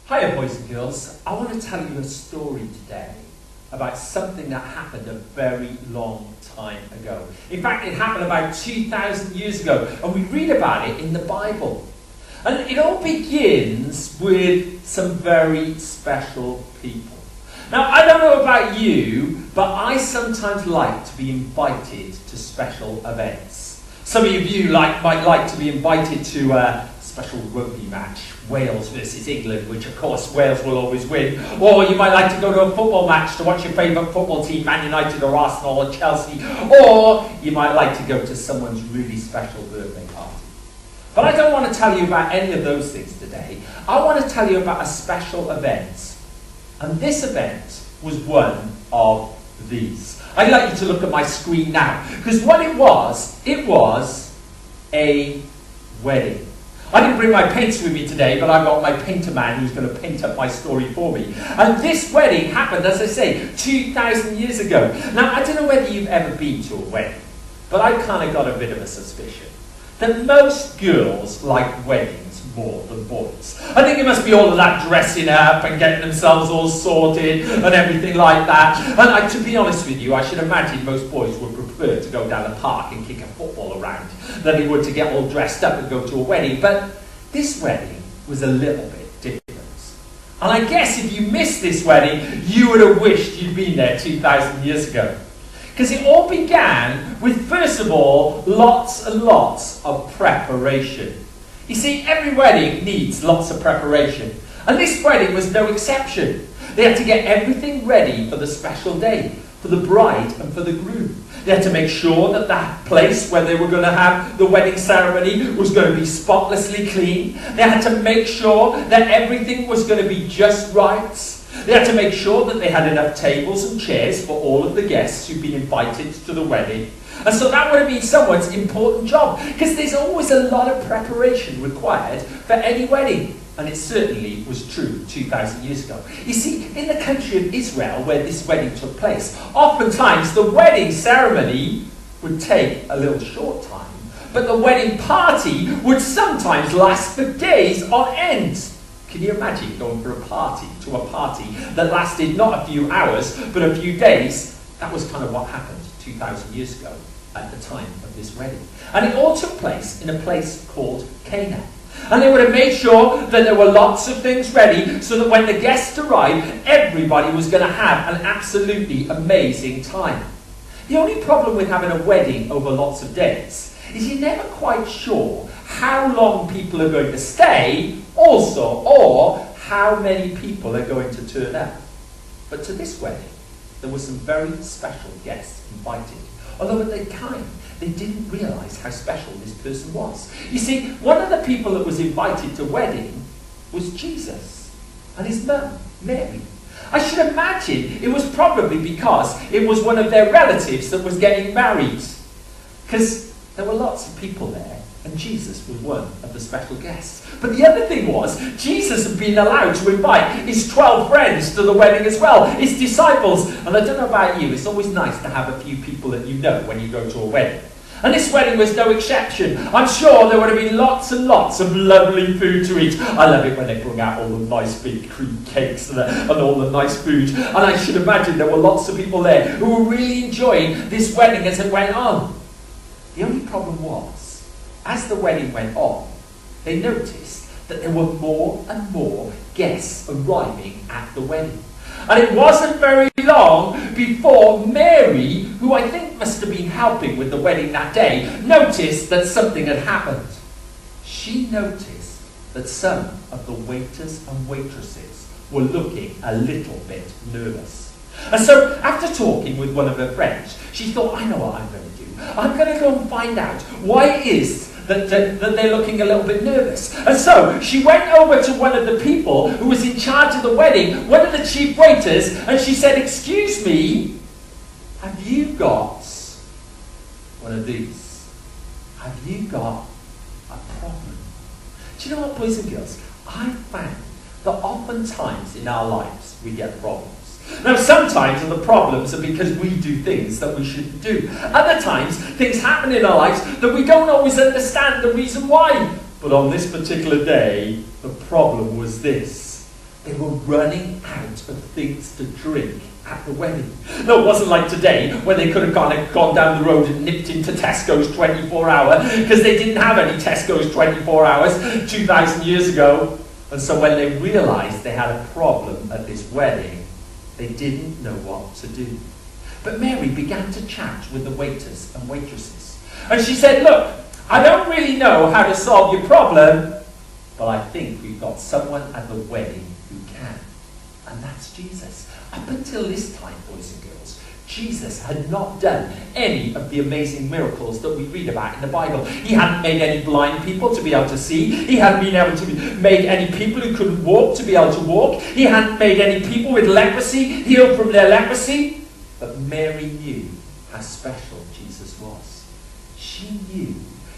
Hiya boys and girls, I want to tell you a story today about something that happened a very long time ago. In fact, it happened about 2,000 years ago, and we read about it in the Bible. And it all begins with some very special people. Now, I don't know about you, but I sometimes like to be invited to special events. Some of you might like to be invited to a special rugby match, Wales versus England, which of course Wales will always win. Or you might like to go to a football match to watch your favourite football team, Man United or Arsenal or Chelsea. Or you might like to go to someone's really special birthday party. But I don't want to tell you about any of those things today. I want to tell you about a special event. And this event was one of these. I'd like you to look at my screen now, because what it was a wedding. I didn't bring my paints with me today, but I got my painter man who's going to paint up my story for me. And this wedding happened, as I say, 2,000 years ago. Now, I don't know whether you've ever been to a wedding, but I've kind of got a bit of a suspicion that most girls like weddings more than boys. I think it must be all of that dressing up and getting themselves all sorted and everything like that. And to be honest with you, I should imagine most boys would prefer to go down the park and kick a football around than they would to get all dressed up and go to a wedding. But this wedding was a little bit different. And I guess if you missed this wedding, you would have wished you'd been there 2,000 years ago. Because it all began with, first of all, lots and lots of preparation. You see, every wedding needs lots of preparation. And this wedding was no exception. They had to get everything ready for the special day, for the bride and for the groom. They had to make sure that that place where they were going to have the wedding ceremony was going to be spotlessly clean. They had to make sure that everything was going to be just right. They had to make sure that they had enough tables and chairs for all of the guests who'd been invited to the wedding. And so that would have been someone's important job, because there's always a lot of preparation required for any wedding. And it certainly was true 2,000 years ago. You see, in the country of Israel, where this wedding took place, oftentimes the wedding ceremony would take a little short time, but the wedding party would sometimes last for days on end. Can you imagine going to a party that lasted not a few hours, but a few days? That was kind of what happened 2,000 years ago at the time of this wedding. And it all took place in a place called Cana. And they would have made sure that there were lots of things ready so that when the guests arrived, everybody was going to have an absolutely amazing time. The only problem with having a wedding over lots of days is you're never quite sure how long people are going to stay also, or how many people are going to turn up. But to this wedding, there were some very special guests invited. Although at the time, they didn't realise how special this person was. You see, one of the people that was invited to the wedding was Jesus and his mum, Mary. I should imagine it was probably because it was one of their relatives that was getting married. Because there were lots of people there, and Jesus was one of the special guests. But the other thing was, Jesus had been allowed to invite his 12 friends to the wedding as well, his disciples. And I don't know about you, it's always nice to have a few people that you know when you go to a wedding. And this wedding was no exception. I'm sure there would have been lots and lots of lovely food to eat. I love it when they bring out all the nice big cream cakes and all the nice food. And I should imagine there were lots of people there who were really enjoying this wedding as it went on. The only problem was, as the wedding went on, they noticed that there were more and more guests arriving at the wedding. And it wasn't very long before Mary, who I think must have been helping with the wedding that day, noticed that something had happened. She noticed that some of the waiters and waitresses were looking a little bit nervous. And so, after talking with one of her friends, she thought, I know what I'm going to do. I'm going to go and find out why it is that they're looking a little bit nervous. And so she went over to one of the people who was in charge of the wedding, one of the chief waiters, and she said, excuse me, have you got one of these? Have you got a problem? Do you know what, boys and girls? I found that oftentimes in our lives we get problems. Now, sometimes the problems are because we do things that we shouldn't do. Other times, things happen in our lives that we don't always understand the reason why. But on this particular day, the problem was this. They were running out of things to drink at the wedding. No, it wasn't like today when they could have gone down the road and nipped into Tesco's 24 hour, because they didn't have any Tesco's 24 hours 2,000 years ago. And so when they realised they had a problem at this wedding, they didn't know what to do. But Mary began to chat with the waiters and waitresses. And she said, look, I don't really know how to solve your problem, but I think we've got someone at the wedding who can. And that's Jesus. Up until this time, boys and girls, Jesus had not done any of the amazing miracles that we read about in the Bible. He hadn't made any blind people to be able to see. He hadn't been able to made any people who couldn't walk to be able to walk. He hadn't made any people with leprosy healed from their leprosy. But Mary knew how special Jesus was. She knew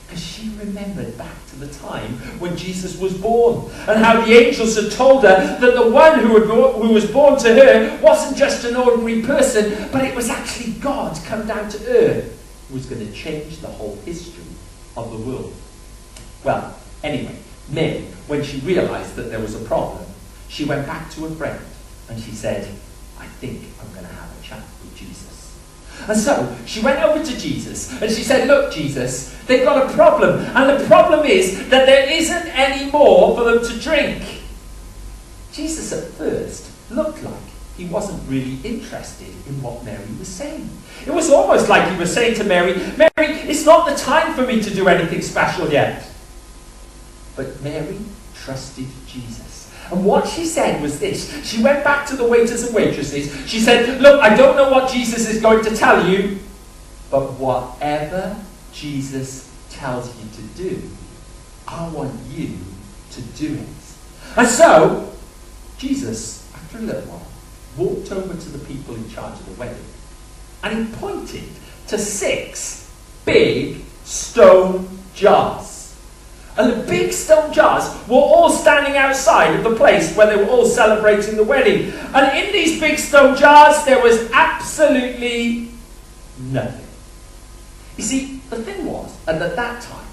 because she remembered back to the time when Jesus was born, and how the angels had told her that the one who was born to her wasn't just an ordinary person, but it was actually God come down to earth who was going to change the whole history of the world. Well, anyway, Mary, when she realised that there was a problem, she went back to her friend and she said, I think I'm going to have a chat with Jesus. And so she went over to Jesus and she said, look, Jesus, they've got a problem. And the problem is that there isn't any more for them to drink. Jesus at first looked like he wasn't really interested in what Mary was saying. It was almost like he was saying to Mary, Mary, it's not the time for me to do anything special yet. But Mary trusted Jesus. And what she said was this. She went back to the waiters and waitresses. She said, look, I don't know what Jesus is going to tell you, but whatever Jesus tells you to do, I want you to do it. And so, Jesus, after a little while, walked over to the people in charge of the wedding, and he pointed to 6 big stone jars. And the big stone jars were all standing outside of the place where they were all celebrating the wedding. And in these big stone jars, there was absolutely nothing. You see, the thing was, and at that time,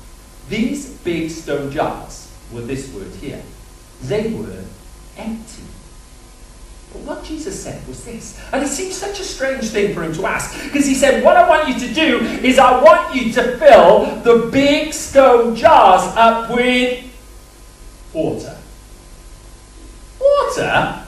these big stone jars were this word here. They were empty. But what Jesus said was this, and it seemed such a strange thing for him to ask, because he said, what I want you to do is I want you to fill the big stone jars up with water. Water?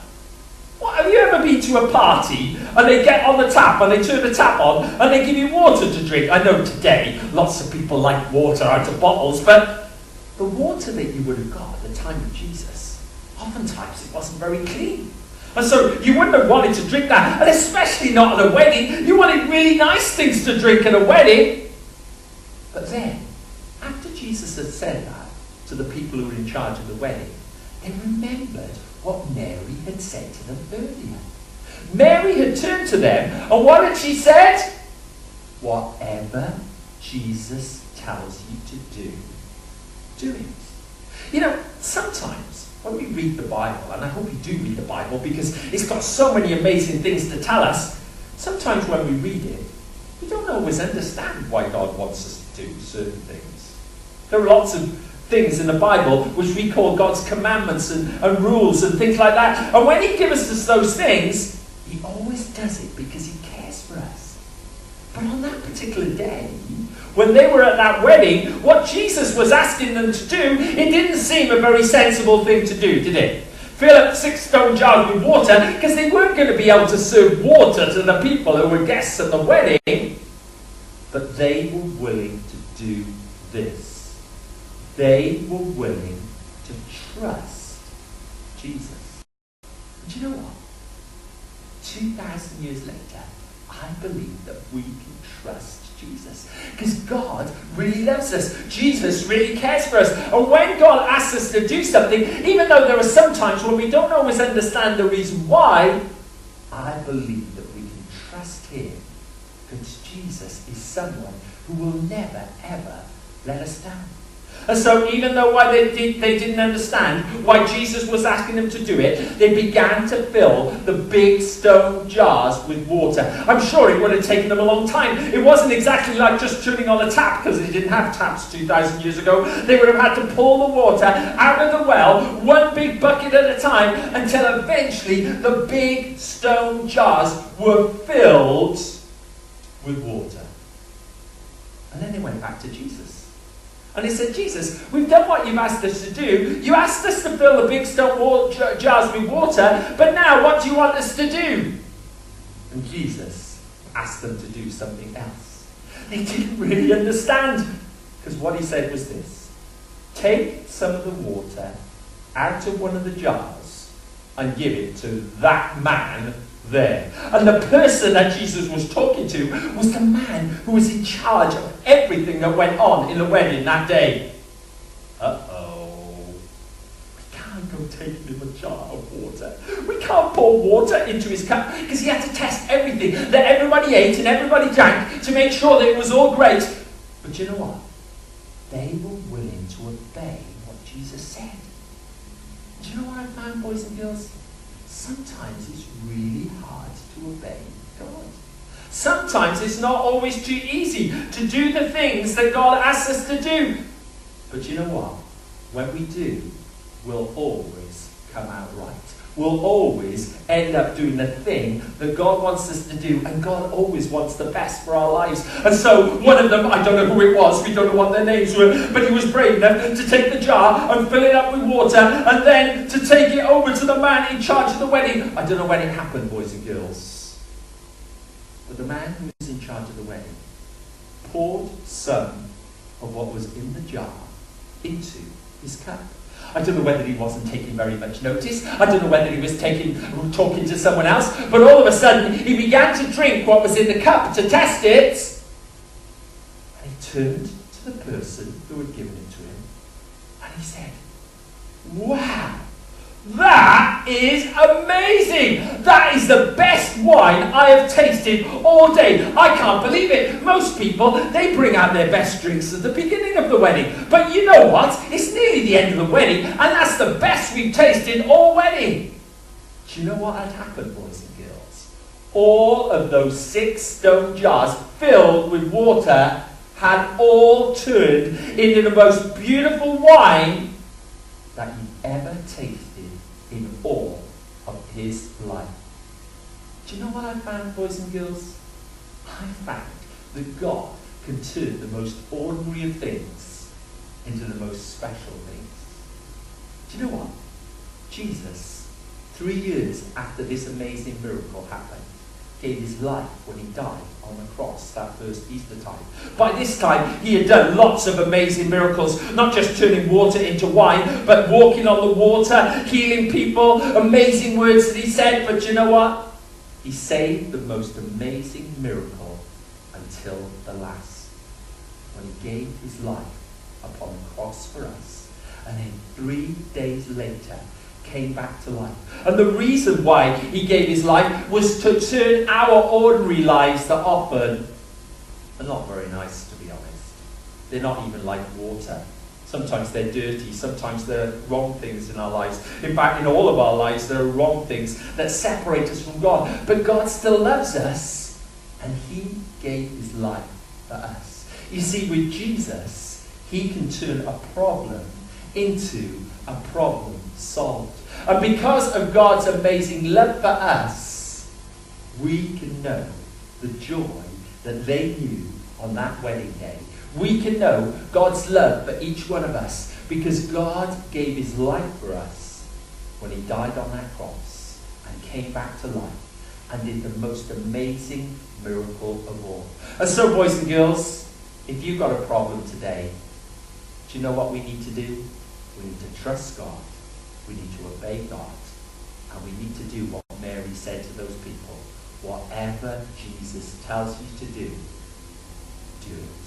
What, have you ever been to a party and they get on the tap and they turn the tap on and they give you water to drink? I know today lots of people like water out of bottles, but the water that you would have got at the time of Jesus, oftentimes it wasn't very clean. And so you wouldn't have wanted to drink that, and especially not at a wedding. You wanted really nice things to drink at a wedding. But then, after Jesus had said that to the people who were in charge of the wedding, they remembered what Mary had said to them earlier. Mary had turned to them, and what had she said? Whatever Jesus tells you to do, do it. You know, sometimes when we read the Bible, and I hope you do read the Bible because it's got so many amazing things to tell us, sometimes when we read it, we don't always understand why God wants us to do certain things. There are lots of things in the Bible which we call God's commandments and rules and things like that. And when he gives us those things, he always does it because he cares for us. But on that particular day, when they were at that wedding, what Jesus was asking them to do, it didn't seem a very sensible thing to do, did it? Fill up 6 stone jars with water, because they weren't going to be able to serve water to the people who were guests at the wedding. But they were willing to do this. They were willing to trust Jesus. And do you know what? 2,000 years later, I believe that we can trust Jesus, because God really loves us. Jesus really cares for us. And when God asks us to do something, even though there are some times when we don't always understand the reason why, I believe that we can trust him, because Jesus is someone who will never, ever let us down. And so even though they didn't understand why Jesus was asking them to do it, they began to fill the big stone jars with water. I'm sure it would have taken them a long time. It wasn't exactly like just turning on a tap, because they didn't have taps 2,000 years ago. They would have had to pull the water out of the well, one big bucket at a time, until eventually the big stone jars were filled with water. And then they went back to Jesus. And he said, Jesus, we've done what you've asked us to do. You asked us to fill the big stone jars with water, but now what do you want us to do? And Jesus asked them to do something else. They didn't really understand, because what he said was this: take some of the water out of one of the jars and give it to that man there. And the person that Jesus was talking to was the man who was in charge of everything that went on in the wedding that day. We can't go taking him a jar of water. We can't pour water into his cup, because he had to test everything that everybody ate and everybody drank to make sure that it was all great. But you know what? They were willing to obey what Jesus said. Do you know what I found, boys and girls? Sometimes it's really hard to obey God. Sometimes it's not always too easy to do the things that God asks us to do. But you know what? When we do, we'll always come out right. We'll always end up doing the thing that God wants us to do, and God always wants the best for our lives. And so one of them, I don't know who it was, we don't know what their names were, but he was brave enough to take the jar and fill it up with water, and then to take it over to the man in charge of the wedding. I don't know when it happened, boys and girls, but the man who was in charge of the wedding poured some of what was in the jar into his cup. I don't know whether he wasn't taking very much notice. I don't know whether he was talking to someone else. But all of a sudden, he began to drink what was in the cup to test it. And he turned to the person who had given it to him. And he said, "Wow, that is amazing. That is the best wine I have tasted all day. I can't believe it. Most people, they bring out their best drinks at the beginning of the wedding. But you know what? It's nearly the end of the wedding, and that's the best we've tasted all wedding." Do you know what had happened, boys and girls? All of those 6 stone jars filled with water had all turned into the most beautiful wine that you've ever tasted in all of his life. Do you know what I found, boys and girls? I found that God can turn the most ordinary of things into the most special things. Do you know what? Jesus, 3 years after this amazing miracle happened, gave his life when he died on the cross that first Easter time. By this time, he had done lots of amazing miracles, not just turning water into wine, but walking on the water, healing people, amazing words that he said. But you know what? He saved the most amazing miracle until the last, when he gave his life upon the cross for us. And then 3 days later, came back to life. And the reason why he gave his life was to turn our ordinary lives that often are not very nice, to be honest. They're not even like water. Sometimes they're dirty, sometimes there are wrong things in our lives. In fact, in all of our lives, there are wrong things that separate us from God. But God still loves us, and he gave his life for us. You see, with Jesus, he can turn a problem into a problem solved. And because of God's amazing love for us, we can know the joy that they knew on that wedding day. We can know God's love for each one of us, because God gave his life for us when he died on that cross and came back to life and did the most amazing miracle of all. And so, boys and girls, if you've got a problem today, do you know what we need to do? We need to trust God. We need to obey God. And we need to do what Mary said to those people. Whatever Jesus tells you to do, do it.